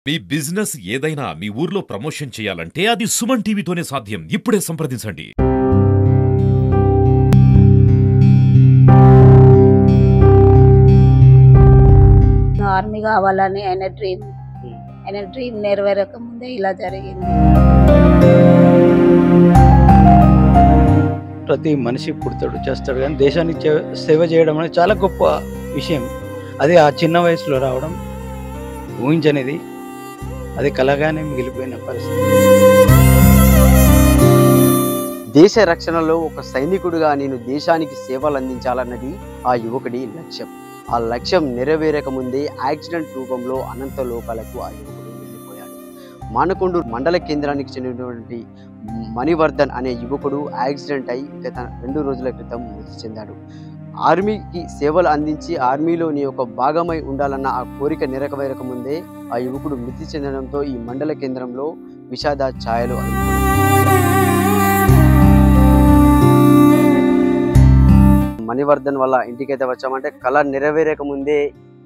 మీ business ఏదైనా మీ ఊర్లో promotion చేయాలంటే అది సుమన్ టీవీతోనే సాధ్యం. ఇప్పుడే సంప్రదించండి. ఆర్మీ కావాలని ఆయన డ్రీమ్ నెరవేరక ముందే ఇలా జరిగింది. ప్రతి మనిషి పుడతాడు చేస్తాడు, కానీ దేశానికి సేవ చేయడం అనేది చాలా గొప్ప విషయం. అది ఆ చిన్న వయసులో రావడం ఊహించనిది, అది కలగానే మిగిలిపోయిన పరిస్థితి. దేశ రక్షణలో ఒక సైనికుడిగా నేను దేశానికి సేవలు అందించాలన్నది ఆ యువకుడి లక్ష్యం. ఆ లక్ష్యం నెరవేరక ముందే యాక్సిడెంట్ రూపంలో అనంత లోకాలకు ఆ యువకుడు వెళ్ళిపోయాడు. మానకొండూరు మండల కేంద్రానికి చెందినటువంటి మణివర్ధన్ అనే యువకుడు యాక్సిడెంట్ అయి గత 2 రోజుల క్రితం మృతి చెందాడు. ఆర్మీకి సేవలు అందించి ఆర్మీలోని ఒక భాగమై ఉండాలన్న ఆ కోరిక నెరవేరక ముందే ఆ యువకుడు మృతి చెందడంతో ఈ మండల కేంద్రంలో విషాద ఛాయలు మణివర్ధన్ వల్ల ఇంటికైతే వచ్చామంటే కళ నెరవేరక ముందే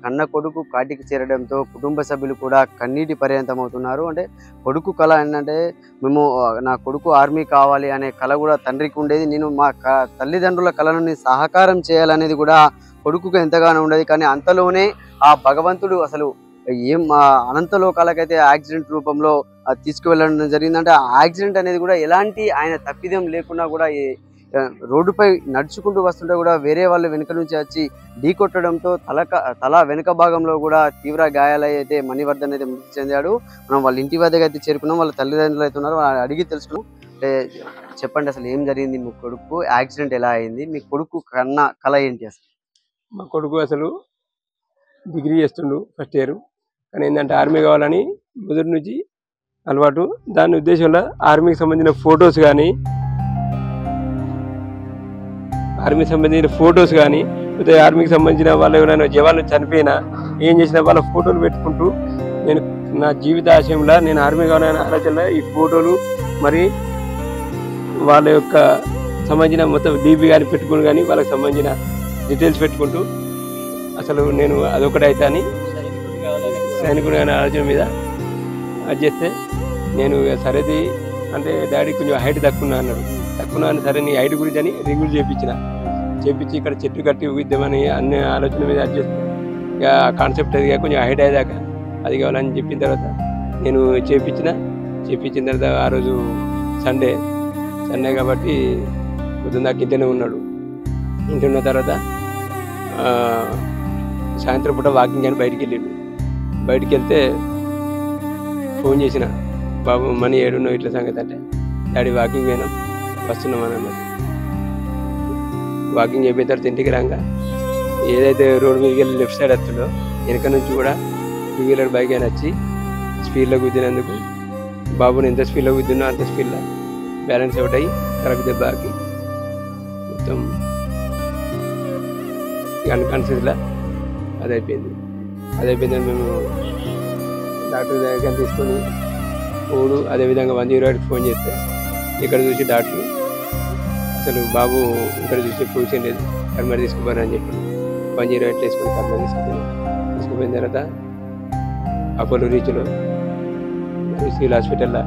కన్న కొడుకు కాటికి చేరడంతో కుటుంబ సభ్యులు కూడా కన్నీటి పర్యంతం అవుతున్నారు. అంటే కొడుకు కళ ఏంటంటే మేము నా కొడుకు ఆర్మీ కావాలి అనే కళ కూడా తండ్రికి ఉండేది. నేను మా తల్లిదండ్రుల కళను సహకారం చేయాలనేది కూడా కొడుకుకు ఎంతగానో ఉండేది. కానీ అంతలోనే ఆ భగవంతుడు అసలు అనంత లోకాలకైతే యాక్సిడెంట్ రూపంలో తీసుకువెళ్ళడం జరిగిందంటే ఆ యాక్సిడెంట్ అనేది కూడా ఎలాంటి ఆయన తప్పిదం లేకుండా కూడా రోడ్డుపై నడుచుకుంటూ వస్తుంటే కూడా వేరే వాళ్ళు వెనుక నుంచి వచ్చి ఢీకొట్టడంతో తల వెనుక భాగంలో కూడా తీవ్ర గాయాలై అయితే మణివర్ధన్ అయితే మృతి చెందాడు. మనం వాళ్ళ ఇంటి వద్దకు అయితే చేరుకున్నాం. వాళ్ళ తల్లిదండ్రులు అయితే ఉన్నారు, వాళ్ళు అడిగి తెలుసుకున్నాం. అంటే చెప్పండి, అసలు ఏం జరిగింది? మీ కొడుకు యాక్సిడెంట్ ఎలా అయింది? మీ కొడుకు కళ ఏంటి అసలు? మా కొడుకు అసలు డిగ్రీ చేస్తుండు, ఫస్ట్ ఇయర్. కానీ ఏంటంటే ఆర్మీ కావాలని మొదటి నుంచి అలవాటు. దాని ఉద్దేశంలో ఆర్మీకి సంబంధించిన ఫొటోస్ కానీ లేకపోతే ఆర్మీకి సంబంధించిన వాళ్ళు ఎవరైనా జవాన్లు చనిపోయినా ఏం చేసినా వాళ్ళ ఫోటోలు పెట్టుకుంటూ నేను నా జీవిత ఆశయంలో నేను ఆర్మీ కావాలనే ఆలోచనలో ఈ ఫోటోలు మరి వాళ్ళ యొక్క సంబంధించిన మొత్తం డీపీ కానీ పెట్టుకుని కానీ వాళ్ళకి సంబంధించిన డీటెయిల్స్ పెట్టుకుంటూ అసలు నేను అదొకటి అయితే అని సైనికుడు అనే ఆలోచన మీద అది చేస్తే నేను సరేది అంటే డాడీ కొంచెం హైట్ తక్కువ అన్నాడు. తక్కువ అని సరే నీ హైట్ గురించి అని రింగులు చేపించి ఇక్కడ చెట్టు కట్టి ఊగిద్దామని అన్ని ఆలోచన మీద అది చేస్తే ఇక కాన్సెప్ట్ అది కొంచెం హైట్ అయ్యేదాకా అది కావాలని చెప్పిన తర్వాత నేను చేపించిన తర్వాత ఆ రోజు సండే కాబట్టి పొద్దున్న దాకా ఇంట్లోనే ఉన్నాడు. ఇంటి ఉన్న తర్వాత సాయంత్రం పూట వాకింగ్ అని బయటికి వెళ్తే ఫోన్ చేసిన, బాబు మనీ ఏడున్నావు ఇట్లా సంగతి అంటే, డాడీ వాకింగ్ పోయినాం వస్తున్నాం అని అన్నది. వాకింగ్ అయిపోయిన తర్వాత ఇంటికి రాగా ఏదైతే రోడ్డు మీదకి వెళ్ళి లెఫ్ట్ సైడ్ వస్తుందో వెనక నుంచి కూడా 2 వీలర్ బైక్ అయినా వచ్చి స్పీడ్లో గుద్దినందుకు బాబుని ఎంత స్పీడ్లో గుద్దినా అంత స్పీడ్లో బ్యాలెన్స్ అవుట్ అయ్యి కరెక్ట్ దెబ్బకి మొత్తం అన్కాన్షియస్లో అదైపోయింది. మేము డాక్టర్ దగ్గర తీసుకొని పోడు, అదేవిధంగా 108కి ఫోన్ చేస్తే ఇక్కడ చూసి డాక్టర్ అసలు బాబు ఇక్కడ చూసి పొజిషన్ లేదు, కర్మర్ తీసుకుపోరని చెప్పి 108 వేసుకొని కర్మర్ తీసుకుపోయిన తర్వాత అపోలో రీచ్లో సివిల్ హాస్పిటల్లో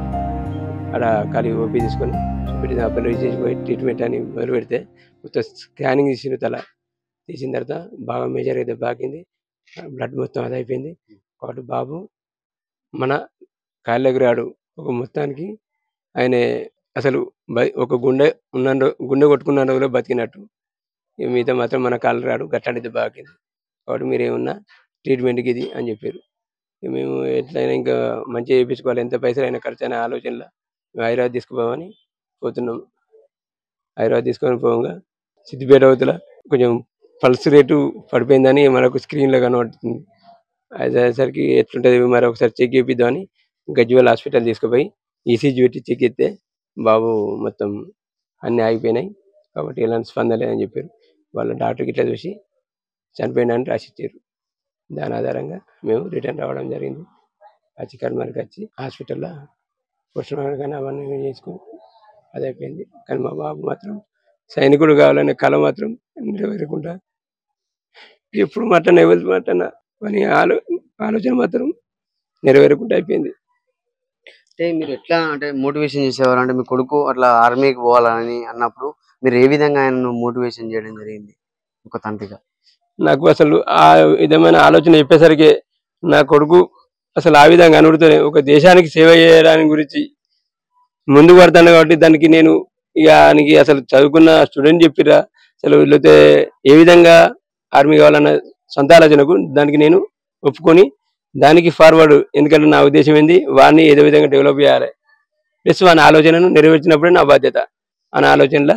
అక్కడ ఖాళీ ఓపీ తీసుకొని చూపెట్టింది. అపోలో రీచ్ పోయి ట్రీట్మెంట్ అని మొదలు పెడితే మొత్తం స్కానింగ్ తీసిన తర్వాత బాగా మేజర్ అయితే బాగింది, బ్లడ్ మొత్తం అది అయిపోయింది. కాబట్టి బాబు మన కాళ్ళకి రాడు. ఒక మొత్తానికి ఆయన అసలు ఒక గుండె కొట్టుకున్న రోజులో బతికినట్టు, మిగతా మాత్రం మన కాళ్ళు రాడు, గట్లాంటిది బాగింది. కాబట్టి మీరు ఏమన్నా ట్రీట్మెంట్కి ఇది అని చెప్పారు. మేము ఎట్లయినా ఇంకా మంచిగా చేయించుకోవాలి, ఎంత పైసలు అయినా ఖర్చు అయిన ఆలోచనలో మేము హైదరాబాద్ తీసుకుపోమని పోతున్నాం. హైదరాబాద్ తీసుకొని పోగా సిద్దిపేట అవతల కొంచెం పల్స్ రేటు పడిపోయిందని మనకు స్క్రీన్లో కనబడుతుంది. అదేసరికి ఎట్లుంటుంది మరి ఒకసారి చెక్ చేపిద్దామని గజ్వేల్ హాస్పిటల్ తీసుకుపోయి ఈసీజీ పెట్టి చెక్ చేస్తే బాబు మొత్తం అన్నీ ఆగిపోయినాయి, కాబట్టి ఎలాంటి స్పందన లేదని చెప్పారు. వాళ్ళ డాక్టర్కి ఇట్లా చూసి చనిపోయినాన్ని రాసిచ్చారు. దాని ఆధారంగా మేము రిటర్న్ రావడం జరిగింది. కర్మర్కి వచ్చి హాస్పిటల్లో పోస్ట్మార్టం కానీ అవన్నీ చేసుకుని అది అయిపోయింది. కానీ మా బాబు మాత్రం సైనికుడు కావాలనే కళ మాత్రం నెరవేరకుండా ఎప్పుడు మటన్ ఎవరి మటన్ అని ఆలోచన మాత్రం నెరవేరకుండా అయిపోయింది. అంటే మీరు ఎట్లా అంటే మోటివేషన్ చేసేవారు? అంటే మీ కొడుకు అట్లా ఆర్మీకి పోవాలని అన్నప్పుడు మీరు ఏ విధంగా ఆయనను మోటివేషన్ చేయడం జరిగింది ఒక తండ్రిగా? నాకు అసలు ఆ విధమైన ఆలోచన చెప్పేసరికి నా కొడుకు అసలు ఆ విధంగా అనుడితోనే ఒక దేశానికి సేవ చేయడానికి గురించి ముందుకు పడతాను కాబట్టి దానికి నేను ఇక ఆయనకి అసలు చదువుకున్న స్టూడెంట్ చెప్పిరా అసలు లేకపోతే ఏ విధంగా ఆర్మీ కావాలన్న సొంత ఆలోచనకు దానికి నేను ఒప్పుకొని దానికి ఫార్వర్డ్. ఎందుకంటే నా ఉద్దేశం ఏంది, వాడిని ఏదో విధంగా డెవలప్ చేయాలి, ప్లస్ వాని ఆలోచనను నెరవేర్చినప్పుడే నా బాధ్యత అనే ఆలోచనలో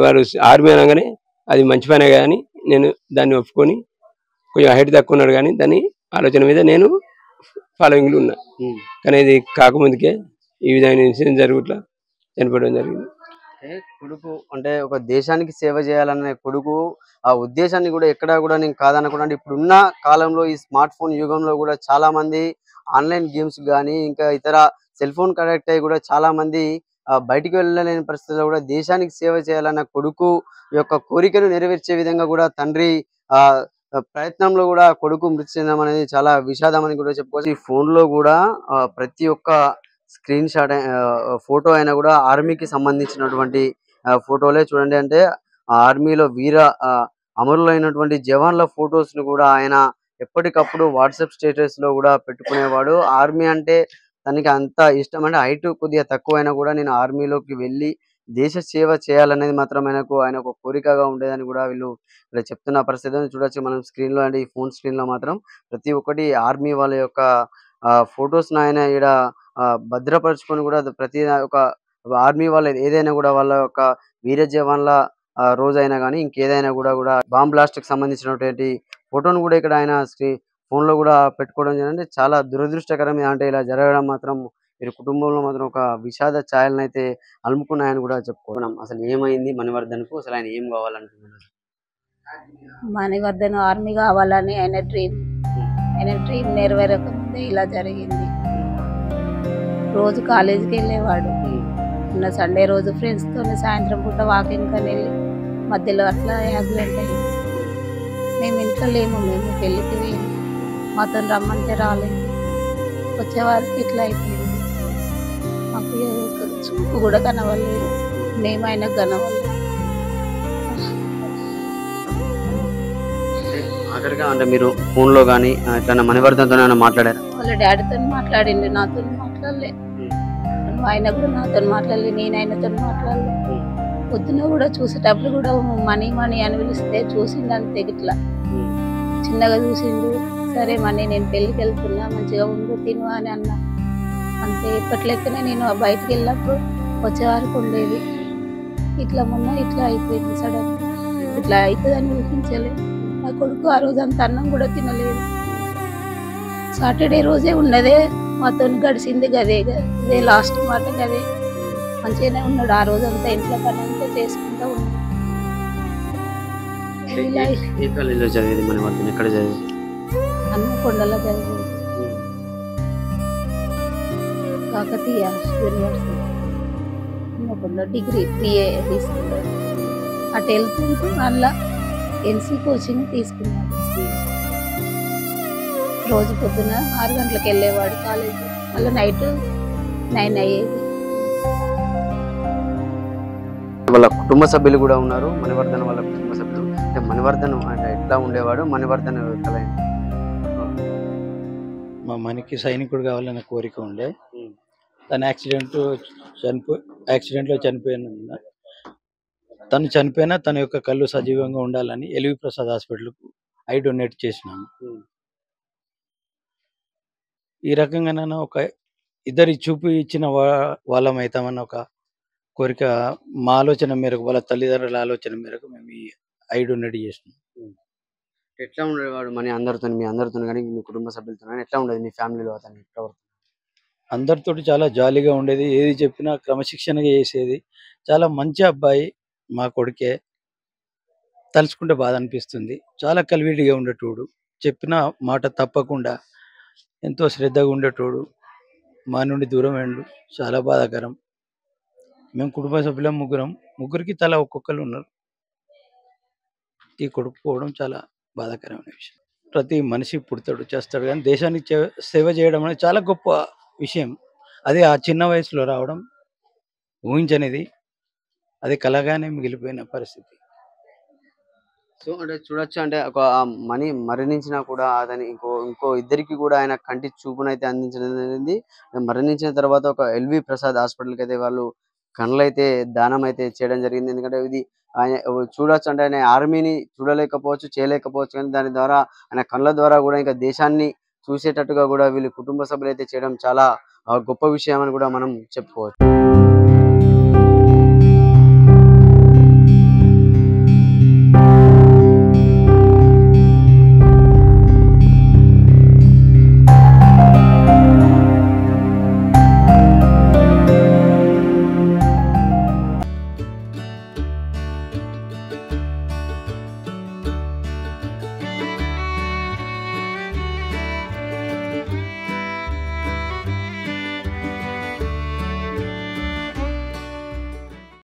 వాడు ఆర్మీ అనగానే అది మంచి పనే కానీ నేను దాన్ని ఒప్పుకొని కొంచెం హైట్ తక్కువ ఉన్నాడు కానీ దాని ఆలోచన మీద నేను ఫాలోయింగ్లో ఉన్నా. కానీ ఇది కాకముందుకే ఈ విధమైన ఇన్సిడెంట్ జరుగుట్లా చనిపోవడం జరిగింది. అంటే కొడుకు అంటే ఒక దేశానికి సేవ చేయాలనే కొడుకు ఆ ఉద్దేశాన్ని కూడా ఎక్కడా కూడా నేను కాదనకుండా, అంటే ఇప్పుడున్న కాలంలో ఈ స్మార్ట్ ఫోన్ యుగంలో కూడా చాలా మంది ఆన్లైన్ గేమ్స్ కానీ ఇంకా ఇతర సెల్ ఫోన్ కనెక్ట్ అయ్యి కూడా చాలా మంది బయటికి వెళ్ళలేని పరిస్థితుల్లో కూడా దేశానికి సేవ చేయాలన్న కొడుకు యొక్క కోరికను నెరవేర్చే విధంగా కూడా తండ్రి ఆ ప్రయత్నంలో కూడా కొడుకు మృతి చెందడం అనేది చాలా విషాదం అని కూడా చెప్పుకోవచ్చు. ఈ ఫోన్ లో కూడా ప్రతి ఒక్క స్క్రీన్ షాట్ ఫోటో అయినా కూడా ఆర్మీకి సంబంధించినటువంటి ఫోటోలే చూడండి. అంటే ఆర్మీలో వీర అమరులైనటువంటి జవాన్ల ఫొటోస్ ను కూడా ఆయన ఎప్పటికప్పుడు వాట్సాప్ స్టేటస్ లో కూడా పెట్టుకునేవాడు. ఆర్మీ అంటే తనకి అంత ఇష్టం. అంటే హైట్ కొద్దిగా తక్కువైనా కూడా నేను ఆర్మీలోకి వెళ్ళి దేశ సేవ చేయాలనేది మాత్రం ఆయన ఒక కోరికగా ఉండేదని కూడా వీళ్ళు ఇక్కడ చెప్తున్న పరిస్థితి చూడొచ్చు మనం స్క్రీన్ లో. అంటే ఈ ఫోన్ స్క్రీన్ లో మాత్రం ప్రతి ఒక్కటి ఆర్మీ వాళ్ళ యొక్క ఫొటోస్ ఆయన ఈడ భద్రపరుచుకొని కూడా ప్రతి ఒక ఆర్మీ వాళ్ళ ఏదైనా కూడా వాళ్ళ యొక్క వీర జవాన్ల రోజైనా కానీ ఇంకేదైనా కూడా బాంబ్ బ్లాస్ట్ కి సంబంధించినటువంటి ఫోటోను కూడా ఇక్కడ ఆయన ఫోన్ లో కూడా పెట్టుకోవడం జరిగింది. చాలా దురదృష్టకరం. అంటే ఇలా జరగడం మాత్రం వీరి కుటుంబంలో మాత్రం ఒక విషాద ఛాయలను అయితే అలుముకున్నాయని కూడా చెప్పుకోవడం. అసలు ఏమైంది మణివర్ధన్కు? అసలు ఆయన ఏం కావాలనుకున్నాడు? మణివర్ధన్ ఆర్మీ కావాలని ఆయన డ్రీమ్ నెరవేరక ముందే ఇలా జరిగింది. రోజు కాలేజీకి వెళ్ళేవాడు. నిన్న సండే రోజు ఫ్రెండ్స్తో సాయంత్రం పూట వాకింగ్ అని వెళ్ళి మధ్యలో అట్లా యాక్సిడెంట్ అయింది. మేము ఇంట్లో లేము, మేము పెళ్ళికి వెళ్ళి మాతో రమ్మంటే రాలేదు. వచ్చేవారికి ఇట్లా అయిపోయింది. మాకు చూపు కూడా కనవలేదు, మేము ఆయనకు కనవలేదు. ఆఖరిగా అంటే మీరు ఫోన్ లో కానీ ఇట్లా మణివర్ధన్తో మాట్లాడారు? వాళ్ళ డాడీతో మాట్లాడిండు, నాతో మాట్లాడలే. ఆయన కూడా నాతో మాట్లాడలేదు, నేను ఆయనతో మాట్లాడలేదు. పొద్దున కూడా చూసేటప్పుడు కూడా మనీ మనీ అని పిలిస్తే చూసిండు అంతే. ఇట్లా చిన్నగా చూసిండు. సరే మనీ నేను పెళ్ళికి వెళ్తున్నా, మంచిగా ఉండు తిను అని అన్నా అంతే. ఇప్పటి లెక్కనే నేను బయటకు వెళ్ళినప్పుడు వచ్చేవారికి ఉండేది. ఇట్లా మొన్న ఇట్లా అయిపోయింది సడన్. ఇట్లా అవుతుందని ఊహించలేదు. నా కొడుకు ఆ రోజు అంత అన్నం కూడా తినలేదు. సాటర్డే రోజే ఉన్నదే మాతో గడిచింది గదే లాస్ట్ మాట గదే. మంచిగానే ఉన్నాడు ఆ రోజు అంతా, ఇంట్లో పని అంతా చేసుకుంటూ ఉన్నాడు. ఏ కాలేజీలో చదివేది మణివర్ధన్? ఎక్కడ చదివేది? హన్మకొండలో చదివేది, Kakatiya university Hanamkonda. Degree BA తీసుకున్నాడు. అటు వెళ్తుంటూ మళ్ళా NC కోచింగ్ తీసుకున్నాడు. రోజు పొద్దున 6 గంటలకు వెళ్ళేవాడు కాలేజీ, మళ్ళీ నైట్ 9 అయ్యేది. వాళ్ళ కుటుంబ సభ్యులు కూడా ఉన్నారు, మణివర్ధన్ వాళ్ళ కుటుంబ సభ్యులు. అంటే మణివర్ధన్ అంటే ఎట్లా ఉండేవాడు? మణివర్ధన్ మా మనకి సైనికుడు కావాలన్న కోరిక ఉండే. తను యాక్సిడెంట్లో చనిపోయిన తను చనిపోయినా తన యొక్క కళ్ళు సజీవంగా ఉండాలని ఎల్వి ప్రసాద్ హాస్పిటల్కు ఐ డొనేట్ చేసినాను. ఈ రకంగా నన్ను ఒక ఇద్దరి చూపు ఇచ్చిన వాళ్ళం అవుతామన్న ఒక కోరిక మా ఆలోచన మేరకు, వాళ్ళ తల్లిదండ్రుల ఆలోచన మేరకు మేము ఈ ఐ డొనేట్ చేసినాం. ఎట్లా ఉండేవాడు మనీ అందరితో? మీ అందరితో కానీ మీ కుటుంబ సభ్యులతో కానీ ఎట్లా ఉండేది మీ ఫ్యామిలీలో అతని ప్రవర్తన? అందరితోటి చాలా జాలీగా ఉండేది, ఏది చెప్పినా క్రమశిక్షణగా చేసేది. చాలా మంచి అబ్బాయి మా కొడుకే. తలుచుకుంటే బాధ అనిపిస్తుంది. చాలా కలివిడిగా ఉండేటోడు, చెప్పిన మాట తప్పకుండా ఎంతో శ్రద్ధగా ఉండేటోడు. మా నుండి దూరం అయ్యిండు, చాలా బాధాకరం. మేము కుటుంబ సభ్యులం ముగ్గురికి తల ఒక్కొక్కరు ఉన్నారు. ఈ కొడుకు పోవడం చాలా బాధాకరమైన విషయం. ప్రతి మనిషి పుడతాడు చేస్తాడు కానీ దేశానికి సేవ చేయడం అనేది చాలా గొప్ప విషయం. అది ఆ చిన్న వయసులో రావడం ఊహించనిది. అది కలగానే మిగిలిపోయిన పరిస్థితి. సో అంటే చూడొచ్చు అంటే ఒక మనీ మరణించినా కూడా అతని ఇంకో ఇద్దరికి కూడా ఆయన కంటి చూపునైతే అందించడం జరిగింది. మరణించిన తర్వాత ఒక ఎల్వి ప్రసాద్ హాస్పిటల్కి అయితే వాళ్ళు కళ్ళైతే దానం అయితే చేయడం జరిగింది. ఎందుకంటే ఇది ఆయన చూడొచ్చు అంటే ఆయన ఆర్మీని చూడలేకపోవచ్చు, చేయలేకపోవచ్చు, కానీ దాని ద్వారా ఆయన కళ్ళ ద్వారా కూడా ఇంకా దేశాన్ని చూసేటట్టుగా కూడా వీళ్ళు కుటుంబ సభ్యులు అయితే చేయడం చాలా గొప్ప విషయం అని కూడా మనం చెప్పుకోవచ్చు.